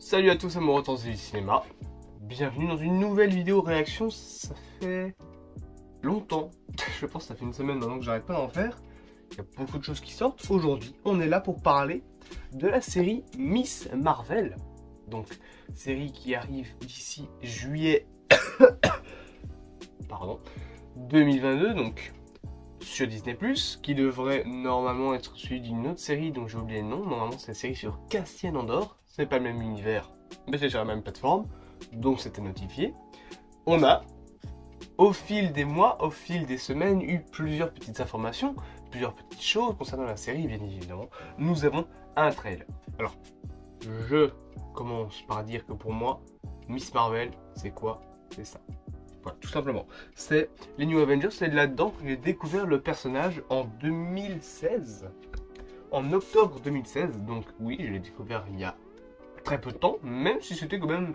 Salut à tous amoureux du cinéma, bienvenue dans une nouvelle vidéo réaction. Ça fait longtemps, je pense que ça fait une semaine maintenant que j'arrête pas d'en faire. Il y a beaucoup de choses qui sortent. Aujourd'hui, on est là pour parler de la série Miss Marvel. Donc, série qui arrive d'ici juillet pardon, 2022, donc sur Disney+, qui devrait normalement être suivi d'une autre série dont j'ai oublié le nom. Normalement, c'est une série sur Cassian Andor. C'est pas le même univers, mais c'est sur la même plateforme, donc c'était notifié. On a, au fil des mois, au fil des semaines, eu plusieurs petites informations, plusieurs petites choses concernant la série, bien évidemment. Nous avons un trailer. Alors, je commence par dire que pour moi, Miss Marvel, c'est quoi? C'est ça. Voilà, tout simplement. C'est les New Avengers, c'est là-dedans que j'ai découvert le personnage en 2016. En octobre 2016, donc oui, je l'ai découvert il y a très peu de temps, même si c'était quand même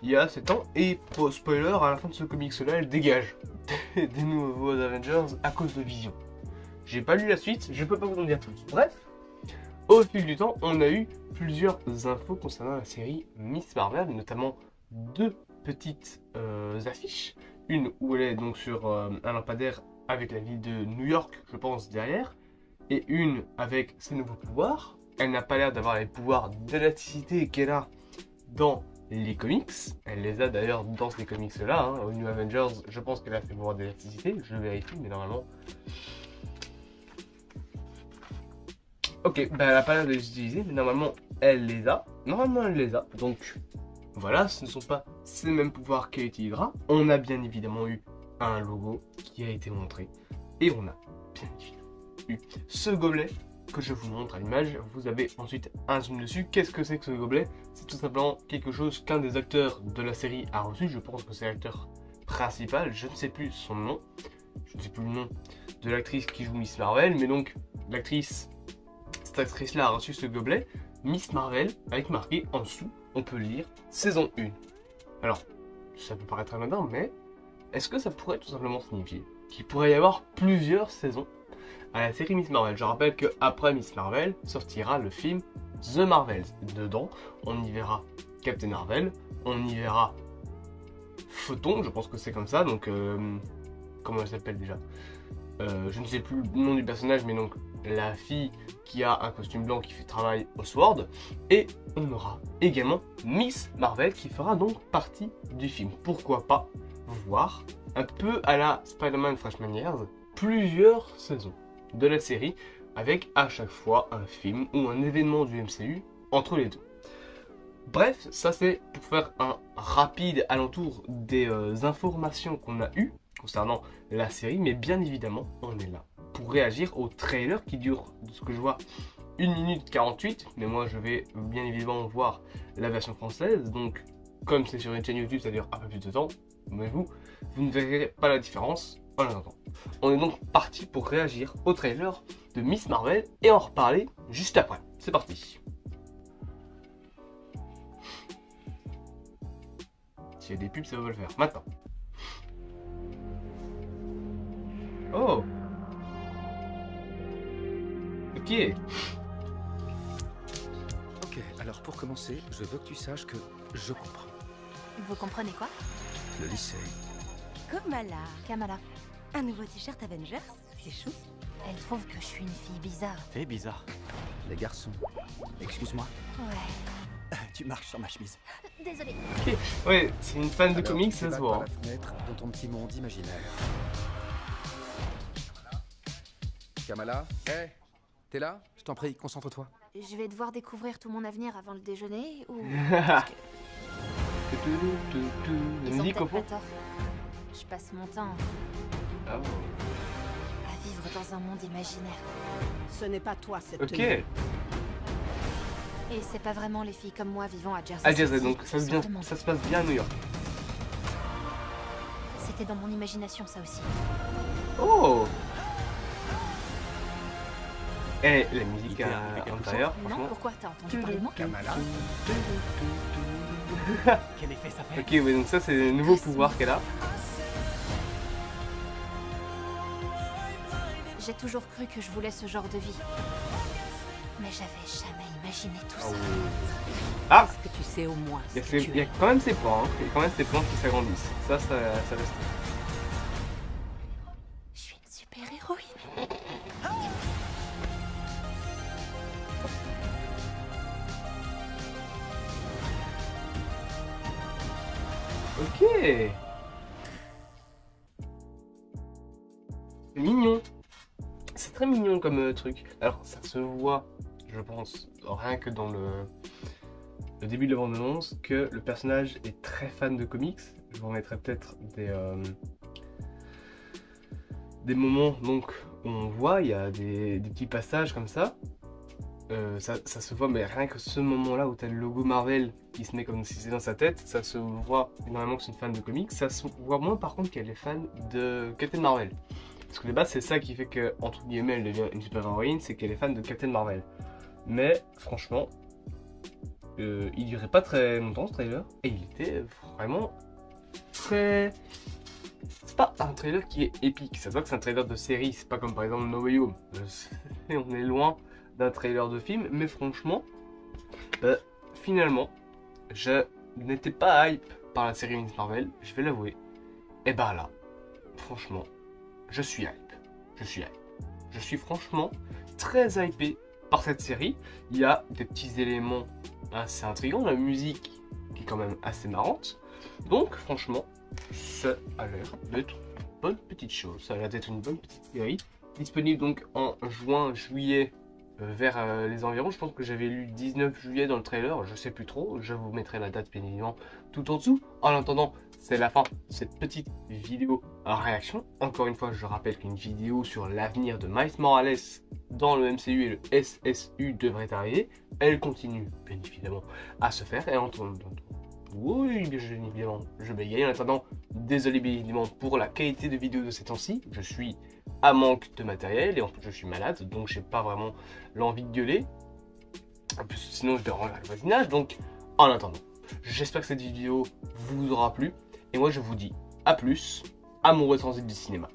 il y a 7 ans. Et pour spoiler, à la fin de ce comics-là, elle dégage des nouveaux Avengers à cause de Vision. J'ai pas lu la suite, je peux pas vous en dire plus. Bref, au fil du temps, on a eu plusieurs infos concernant la série Miss Marvel, notamment deux petites affiches. Une où elle est donc sur un lampadaire avec la ville de New York, je pense, derrière, et une avec ses nouveaux pouvoirs. Elle n'a pas l'air d'avoir les pouvoirs d'élasticité qu'elle a dans les comics. Elle les a d'ailleurs dans ces comics-là. Au New Avengers, je pense qu'elle a ses pouvoirs d'élasticité. Je vérifie, mais normalement... Ok, bah elle n'a pas l'air de les utiliser, mais normalement, elle les a. Normalement, elle les a. Donc, voilà, ce ne sont pas ces mêmes pouvoirs qu'elle utilisera. On a bien évidemment eu un logo qui a été montré. Et on a bien évidemment eu ce gobelet que je vous montre à l'image. Vous avez ensuite un zoom dessus. Qu'est-ce que c'est que ce gobelet? C'est tout simplement quelque chose qu'un des acteurs de la série a reçu. Je pense que c'est l'acteur principal. Je ne sais plus son nom. Je ne sais plus le nom de l'actrice qui joue Miss Marvel. Mais donc, cette actrice-là a reçu ce gobelet Miss Marvel avec marqué en dessous, on peut le lire, saison 1. Alors, ça peut paraître anodin, mais est-ce que ça pourrait tout simplement signifier qu'il pourrait y avoir plusieurs saisons à la série Miss Marvel? Je rappelle qu'après Miss Marvel sortira le film The Marvels. Dedans, on y verra Captain Marvel, on y verra Photon, je pense que c'est comme ça, donc comment elle s'appelle déjà? Je ne sais plus le nom du personnage, mais donc la fille qui a un costume blanc qui fait travail au Sword. Et on aura également Miss Marvel qui fera donc partie du film. Pourquoi pas voir, un peu à la Spider-Man Freshman Years, plusieurs saisons de la série avec à chaque fois un film ou un événement du MCU entre les deux. Bref, ça c'est pour faire un rapide alentour des informations qu'on a eues concernant la série, mais bien évidemment on est là pour réagir au trailer qui dure, de ce que je vois, 1 minute 48, mais moi je vais bien évidemment voir la version française, donc comme c'est sur une chaîne YouTube ça dure un peu plus de temps, mais vous ne verrez pas la différence en attendant. On est donc parti pour réagir au trailer de Miss Marvel et en reparler juste après. C'est parti. S'il y a des pubs ça va le faire, maintenant. Oh. Ok. Ok, alors pour commencer, je veux que tu saches que je comprends. Vous comprenez quoi? Le lycée. Kamala. Un nouveau t-shirt Avengers, c'est chou. Elle trouve que je suis une fille bizarre. T'es bizarre. Les garçons. Excuse-moi. Ouais. Tu marches sur ma chemise. Désolée. Ok. Ouais, c'est une fan de Alors, comics, tu ça se vas voit. par la fenêtre dans ton petit monde imaginaire. Kamala, hé, t'es là? Je t'en prie, concentre-toi. Je vais devoir découvrir tout mon avenir avant le déjeuner ou... La Ils ont musique au peut-être fond. pas tort. Je passe mon temps Ah bon. à vivre dans un monde imaginaire. Ce n'est pas toi cette Ok. tenue. Et c'est pas vraiment les filles comme moi vivant à Jersey. Ah Jersey, City donc qui ça sont le monde. se passe bien à New York. C'était dans mon imagination ça aussi. Oh. Et la musique Il t'est arrivé à quelque l'intérieur, Non, franchement. pourquoi? T'as entendu parler de moi? Kamala, Quel effet ça fait? Ok, ouais, donc ça c'est le nouveau pouvoir qu'elle a. J'ai toujours cru que je voulais ce genre de vie. Mais j'avais jamais imaginé tout ça. Ah. Est-ce que tu sais au moins Il y a, ce que tu il y a es. quand même ses points, hein. Il y a quand même ses points qui s'agrandissent. Ça reste. Je suis une super héroïne. Ok. C'est mignon. C'est très mignon comme truc. Alors ça se voit, je pense, rien que dans le début de la bande-annonce, que le personnage est très fan de comics. Je vous remettrai peut-être des moments donc où on voit, il y a des petits passages comme ça. Ça se voit, mais rien que ce moment-là où tu as le logo Marvel qui se met comme si c'était dans sa tête, ça se voit énormément que c'est une fan de comics. Ça se voit moins par contre qu'elle est fan de Captain Marvel. Parce que de base, c'est ça qui fait que, entre guillemets, elle devient une super héroïne, c'est qu'elle est fan de Captain Marvel. Mais franchement, il durait pas très longtemps ce trailer, et il était vraiment très. C'est pas un trailer qui est épique, ça se voit que c'est un trailer de série, c'est pas comme par exemple No Way Home. On est loin d'un trailer de film, mais franchement, finalement, je n'étais pas hype par la série Miss Marvel, je vais l'avouer. Et bah là, franchement, je suis hype. Je suis hype. Je suis franchement très hypé par cette série. Il y a des petits éléments assez intrigants, la musique qui est quand même assez marrante. Donc franchement, ça a l'air d'être une bonne petite chose. Ça a l'air d'être une bonne petite série. Disponible donc en juin, juillet, vers les environs. Je pense que j'avais lu 19 juillet dans le trailer, je sais plus trop. Je vous mettrai la date bien évidemment tout en dessous. En attendant, c'est la fin de cette petite vidéo en réaction. Encore une fois, je rappelle qu'une vidéo sur l'avenir de Miles Morales dans le MCU et le SSU devrait arriver. Elle continue bien évidemment à se faire. Et en attendant, oui, bien évidemment, je bégaye. En attendant, désolé bien évidemment pour la qualité de vidéo de ces temps-ci. Je suis à manque de matériel et en plus je suis malade, donc j'ai pas vraiment l'envie de gueuler. En plus, sinon je dérange le voisinage. Donc, en attendant, j'espère que cette vidéo vous aura plu. Et moi je vous dis à plus, amoureux transit du cinéma.